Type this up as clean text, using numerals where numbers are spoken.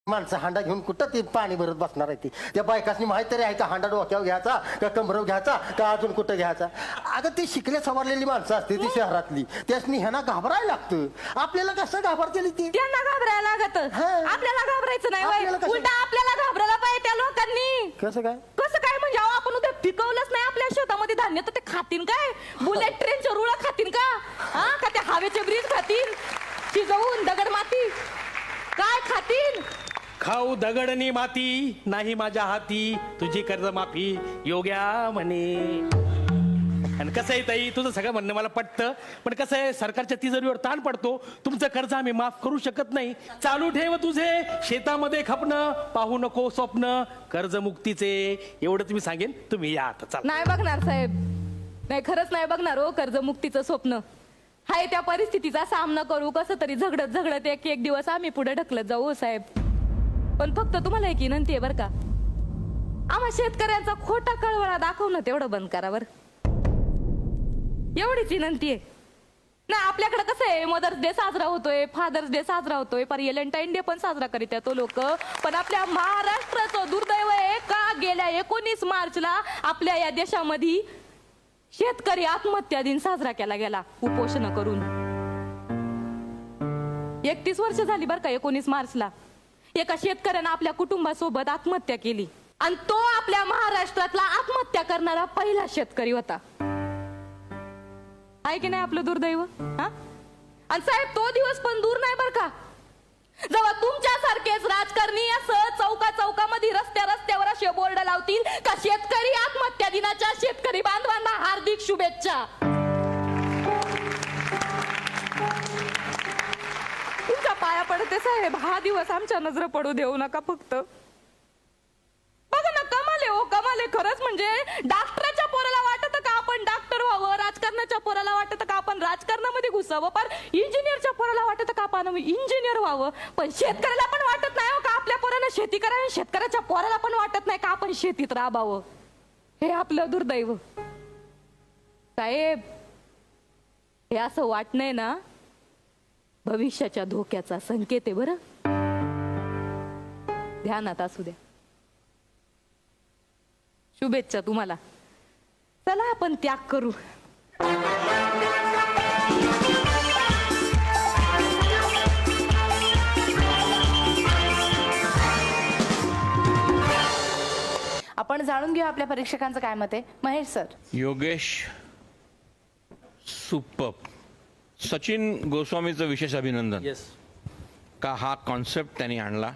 माणसं हांडा घेऊन कुठं ते पाणी भरत बसणार आहे ती त्या बायकासनी माहित तरी आहे का हांडा डोक्यावर घ्यायचा का कमरवर घ्यायचा का अजून कुठं घ्यायचा. अगं ती शिकल्या सवरलेली माणसं असते ती शहरातली त्यासनी ह्यांना घाबरायला लागतं. आपल्याला कसं घाबरतेली ती त्यांना घाबरायला लागत आपल्याला घाबरायचं नाही आपल्याला कसं- उलटा आपल्याला घाबरायला पाहिजे त्या लोकांनी. कसं काय कसं काय म्हणजे अहो, आपण उद्या पिकवलंच नाही आपल्या शेतामध्ये धान्य तर ते खातीन काय बुलेट ट्रेनच्या रुळा खातीन का हा का त्या हवेचे ब्रिज खातीन शिजवून दगड माती काय खातीन. खाऊ दगडनी माती नाही माझ्या हाती तुझी कर्ज माफी योग्या म्हणे. आणि कसं आहे ताई तुझं सगळं म्हणणं मला पटतं पण कसं आहे सरकारच्या तिजोरीवर ताण पडतो. तुमचं कर्ज आम्ही माफ करू शकत नाही. चालू ठेव तुझे शेतामध्ये खपणं पाहू नको स्वप्न कर्जमुक्तीचे एवढंच मी सांगेन. तुम्ही या आता चला. नाही बघणार साहेब नाही खरंच नाही बघणार हो कर्जमुक्तीचं स्वप्न. हाय त्या परिस्थितीचा सामना करू कसं तरी झगडत झगडत एक एक दिवस आम्ही पुढे ढकलत जाऊ साहेब. पण फक्त तुम्हाला एक विनंती आहे बरं का आम्हा शेतकऱ्यांचा खोटा कळवळा दाखवणं तेवढं बंद करा बरं एवढीच विनंती आहे. नाही आपल्याकडे कसं आहे मदर्स डे साजरा होतोय फादर्स डे साजरा होतोय पर व्हॅलेंटाईन डे पण साजरा करीत तो लोक. पण आपल्या महाराष्ट्राचं दुर्दैव आहे का गेल्या 19 मार्चला आपल्या या देशामध्ये शेतकरी आत्महत्या दिन साजरा केला गेला उपोषण करून. 31 वर्ष झाली बरं का 19 मार्चला एका शेतकऱ्यानं आपल्या कुटुंबासोबत आत्महत्या केली आणि तो आपल्या महाराष्ट्रातला आत्महत्या करणारा पहिला शेतकरी होता. आहे की नाही आपलं दुर्दैव हा. आणि साहेब तो दिवस पण दूर नाही बर का जेव्हा तुमच्यासारखेच राजकारणी असं चौका चौकामध्ये रस्त्या रस्त्यावर असे बोर्ड लावतील का शेतकरी आत्महत्या दिनाच्या शेतकरी बांधवांना हार्दिक शुभेच्छा. तुमच्या पाया पडते साहेब हा दिवस आमच्या नजर पडू देऊ नका फक्त. बघा ना कमाले हो कमाले खरंच म्हणजे डॉक्टरच्या पोराला वाटत का आपण डॉक्टर व्हावं राजकारणाच्या पोराला वाटत का आपण राजकारणामध्ये घुसावं पण इंजिनियरच्या पोराला वाटत का आपण इंजिनियर व्हावं पण शेतकऱ्याला पण वाटत नाही हो का आपल्या पोरानं शेती करावी शेतकऱ्याच्या पोराला पण वाटत नाही का आपण शेतीत राबावं. हे आपलं दुर्दैव साहेब. हे असं वाटणंय ना भविष्याच्या धोक्याचा संकेत आहे बरं ध्यानात असू द्या. शुभेच्छा तुम्हाला. चला आपण त्याग करू. आपण जाणून घेऊ आपल्या परीक्षकांचं काय मत आहे. महेश सर. योगेश सुपर. सचिन गोस्वामीचं विशेष अभिनंदन येस का हा कॉन्सेप्ट त्यांनी आणला